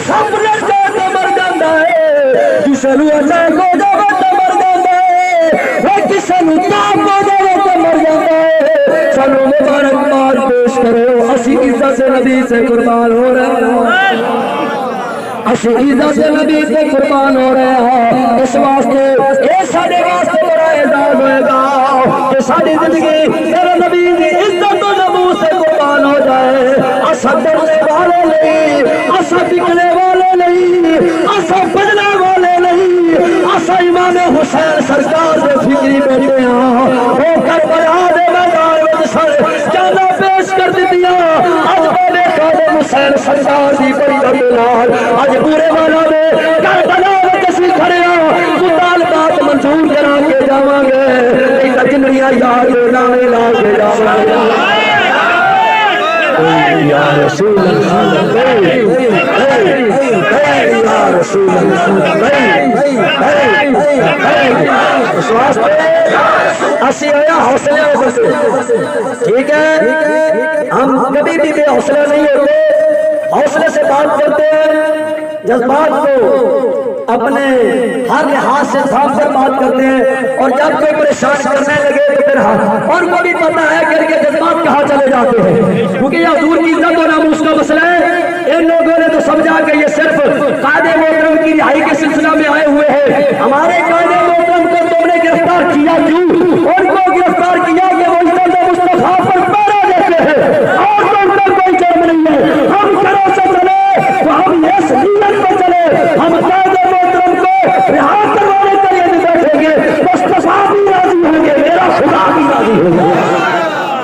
سب لڑکے تو مر جاتا ہے کسی نو اٹیک ہو جائے تو مر جاتا ہے وہ کسی نو تاپ ہو جائے تو مر جاتا ہے سانو مبارکباد پیش کرو اسی عزت نبی سے قربان ہو رہے ہیں اسی عزت نبی سے قربان ہو رہے ہیں اس واسطے اے ساڈے واسطے بڑا اعزاز ہوئے گا کہ ساری زندگی میرے نبی کی عزت و نبوت سے قربان ہو جائے اسا ڈرنے والے نہیں اسا بکنے والے نہیں اسا بجنے والے نہیں اسا امام حسین سرکار سے فکری بیٹھے ہیں وہ کربلا دے میدان میں سر جانا پیش کر دیا اج میرے قادم حسین سرکار دی بڑی دلال اج پورے والا دے کربلا میں کسی کھڑے ہو مطالبات منظور کرا کے جاواں گے نہیں تے جنریاں یار نامے لا کے جاواں گے یا رسول اللہ یا رسول اللہ اس واسطے اسی ہویا حوصلے ہو سکتے ٹھیک ہے ہم کبھی بھی بے حوصلہ نہیں ہوتے حوصلے سے بات کرتے ہیں جذبات کو اپنے ہر لحاظ سے صاف کر بات کرتے ہیں اور جب کوئی پریشان کرنے لگے تو پھر اور کو بھی پتہ ہے کہ یہ جذبات کہاں چلے جاتے ہیں کیونکہ یہ حضور کی عزت و ناموس کا مسئلہ ہے ان لوگوں نے تو سمجھا کہ یہ صرف قائد محترم کی رہائی کے سلسلہ میں آئے ہوئے ہیں ہمارے قائد محترم کو تم نے گرفتار کیا کیوں ان کو گرفتار کیا کہ وہ عزت مصطفیٰ پر پہرا دیتے ہیں اور تم پر کوئی جرم نہیں ہے ہم کرو سے چلے تو ہم اس نیت پر چلے ہم قائد محترم کو رہا کروانے کے لیے بھی بیٹھیں گے مصطفیٰ بھی راضی ہوں گے میرا خدا بھی راضی ہوگا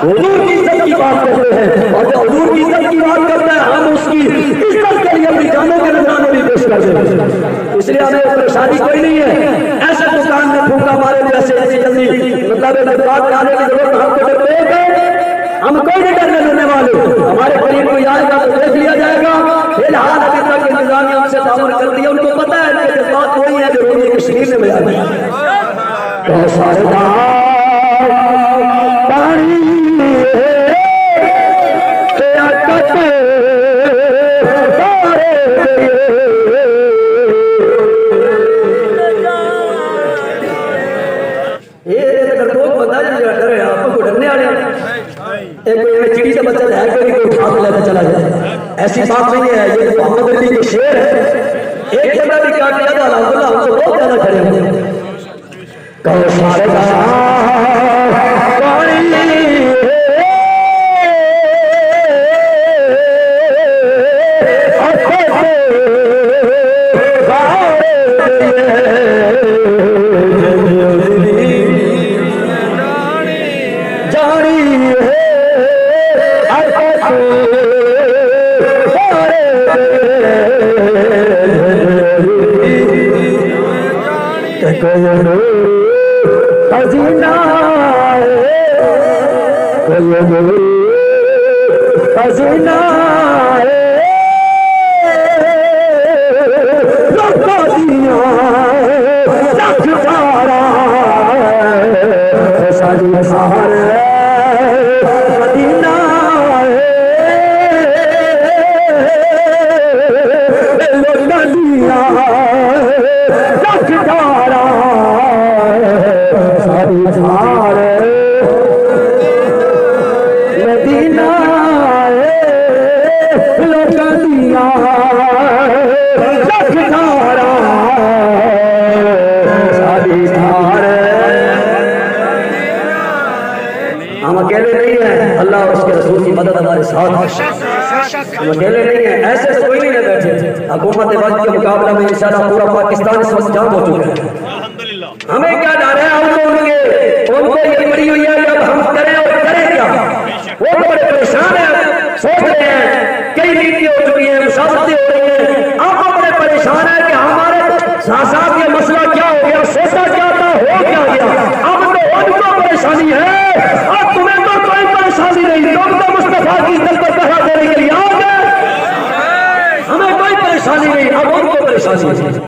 حضور کی عزت کی بات کرتے ہیں اور جو حضور کی عزت کی بات کرتا ہے ہم اس کی عزت کے لیے اپنی جانوں کے نذرانے بھی پیش کرتے ہیں اس لیے ہمیں پریشانی کوئی نہیں ہے ایسے دکان میں پھونکا مارے جیسے جلدی مطلب بات آنے کی ضرورت ہم کو ڈرتے ہیں ہم کوئی نہیں ڈرنے دینے والے ہمارے قریب کوئی آئے گا تو دیکھ لیا جائے گا فی الحال ابھی تک انتظامیہ ہم سے تعاون کرتی ہے ان کو پتہ ہے کہ جذبات وہی ہے جو روزی کشمیر میں بیان ہے چڑی سے بچہ ہے کوئی اٹھا کے لیتا چلا جائے ایسی بات نہیں ہے یہ محمد علی کے شعر ہے ایک جگہ بھی کاٹ لیا تھا الحمدللہ ہم کو بہت زیادہ کھڑے ہوئے ہم اکیلے نہیں ہیں اللہ اور اس کے رسول کی مدد ہمارے ساتھ ہے ہم اکیلے نہیں ہیں ایسے تو کوئی نہیں بیٹھے حکومت وقت کے مقابلہ میں انشاءاللہ پورا پاکستان اس وقت جام ہو چکا ہے ہمیں کیا ڈر ہے ان کو یہ پڑی ہوئی ہے کہ ہم کریں اور کریں کیا وہ بڑے پریشان ہیں سوچ رہے ہیں کئی نیتی ہو چکی ہیں مشاورتیں ہو رہی ہیں آپ بڑے پریشان ہیں کہ ہمارے ساتھ یہ مسئلہ کیا ہو گیا سوچا کیا تھا ہو کیا گیا اب تو ان کو پریشانی ہے اب تمہیں تو کوئی پریشانی نہیں تم تو مصطفیٰ کی عزت پر پہرا دینے کے لیے آ گئے ہمیں کوئی پریشانی نہیں اب ان کو پریشانی ہے